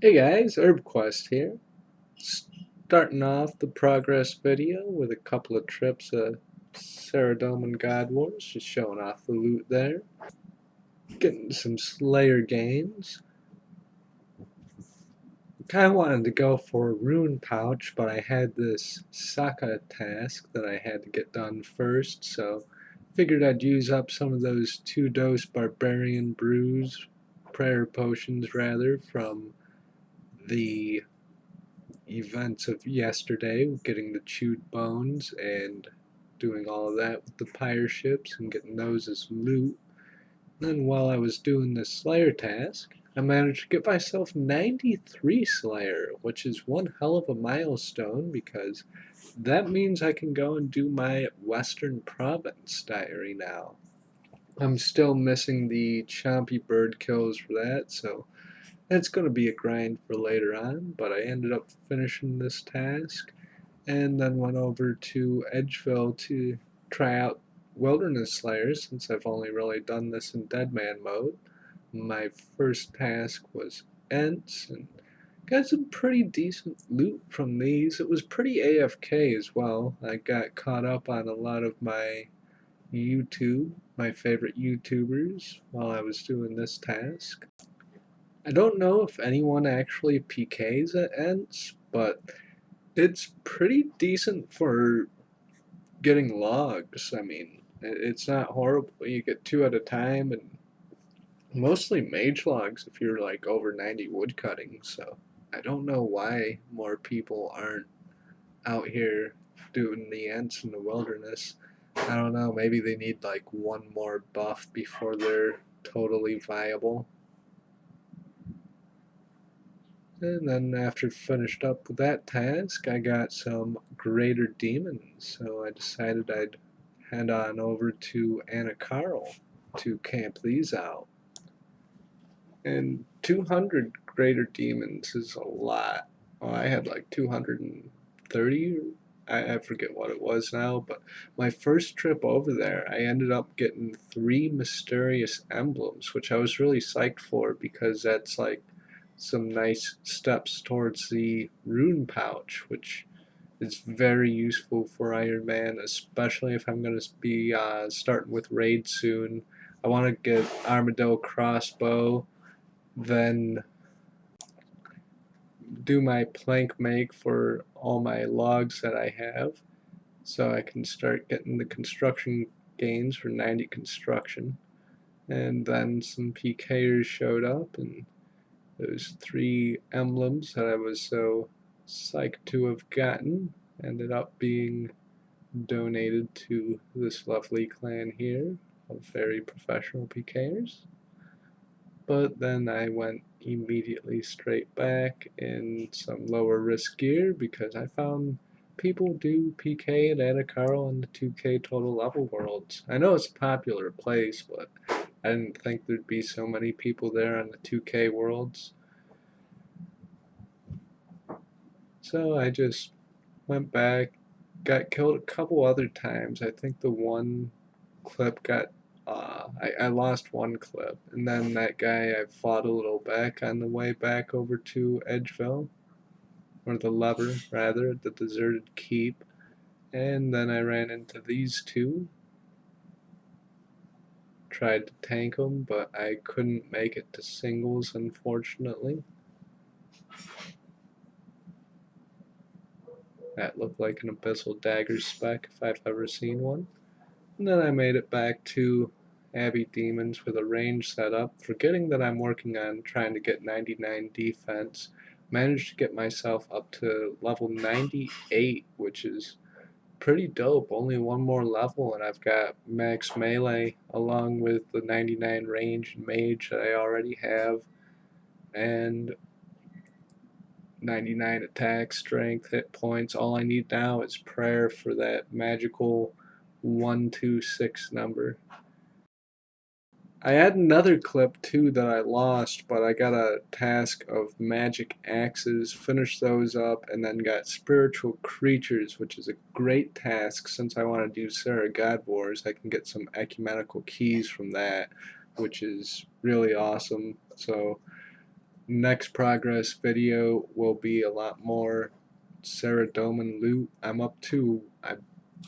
Hey guys, HerbQuest here. Starting off the progress video with a couple of trips of Saradome and God Wars, just showing off the loot there. Getting some Slayer gains. Kinda wanted to go for a rune pouch, but I had this Saka task that I had to get done first, so figured I'd use up some of those 2-dose Barbarian Brews, prayer potions rather, from the events of yesterday, getting the chewed bones and doing all of that with the pyre ships and getting those as loot. Then while I was doing this Slayer task, I managed to get myself 93 Slayer, which is one hell of a milestone because that means I can go and do my Western Province diary now. I'm still missing the chompy bird kills for that, so it's going to be a grind for later on, but I ended up finishing this task and then went over to Edgeville to try out Wilderness Slayer since I've only really done this in Deadman mode. My first task was Ents and got some pretty decent loot from these. It was pretty AFK as well. I got caught up on a lot of my my favorite YouTubers, while I was doing this task. I don't know if anyone actually PKs at Ents, but it's pretty decent for getting logs. I mean, it's not horrible. You get 2 at a time, and mostly mage logs if you're like over 90 woodcutting. So I don't know why more people aren't out here doing the Ents in the wilderness. I don't know. Maybe they need like one more buff before they're totally viable. And then after finished up with that task, I got some greater demons, so I decided I'd head on over to Anacarl to camp these out. And 200 greater demons is a lot. Well, I had like 230. I forget what it was now, but my first trip over there, I ended up getting 3 mysterious emblems, which I was really psyched for because that's like some nice steps towards the rune pouch, which is very useful for Iron Man, especially if I'm going to be starting with raid soon. I want to get Armadillo crossbow, then do my plank make for all my logs that I have, so I can start getting the construction gains for 90 construction. And then some PKers showed up, and those 3 emblems that I was so psyched to have gotten ended up being donated to this lovely clan here of very professional PKers. But then I went immediately straight back in some lower risk gear because I found people do PK at Anacarl in the 2K total level worlds. I know it's a popular place, but I didn't think there'd be so many people there on the 2K worlds. So I just went back, got killed a couple other times. I think the one clip got I lost one clip, and then that guy I fought a little back on the way back over to Edgeville, or the Lever rather, the deserted keep, and then I ran into these two. Tried to tank them, but I couldn't make it to singles, unfortunately. That looked like an Abyssal Dagger spec if I've ever seen one. And then I made it back to Abbey Demons with a range setup, forgetting that I'm working on trying to get 99 defense. Managed to get myself up to level 98, which is pretty dope. Only one more level, and I've got max melee along with the 99 range and mage that I already have, and 99 attack, strength, hit points. All I need now is prayer for that magical 126 number. I had another clip too that I lost, but I got a task of magic axes, finished those up, and then got spiritual creatures, which is a great task since I want to do Sara God Wars. I can get some ecumenical keys from that, which is really awesome. So next progress video will be a lot more Sara loot. I'm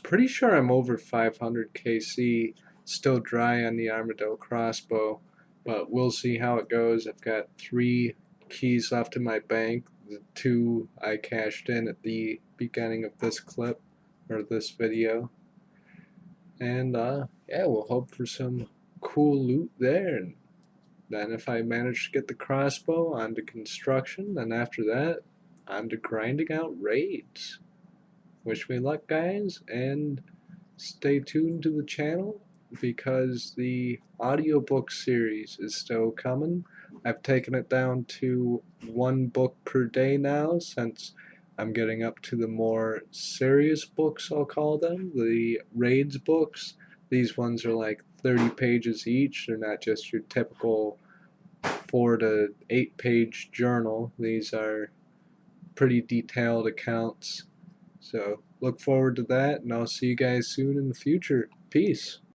pretty sure I'm over 500 KC, still dry on the Armadillo crossbow, but we'll see how it goes. I've got 3 keys left in my bank, the 2 I cashed in at the beginning of this clip, or this video, and yeah, we'll hope for some cool loot there. And then if I manage to get the crossbow, on to construction. Then after that, on to grinding out raids. Wish me luck, guys, and stay tuned to the channel because the audiobook series is still coming. I've taken it down to 1 book per day now, since I'm getting up to the more serious books, I'll call them, the raids books. These ones are like 30 pages each. They're not just your typical 4 to 8 page journal. These are pretty detailed accounts. So look forward to that, and I'll see you guys soon in the future. Peace.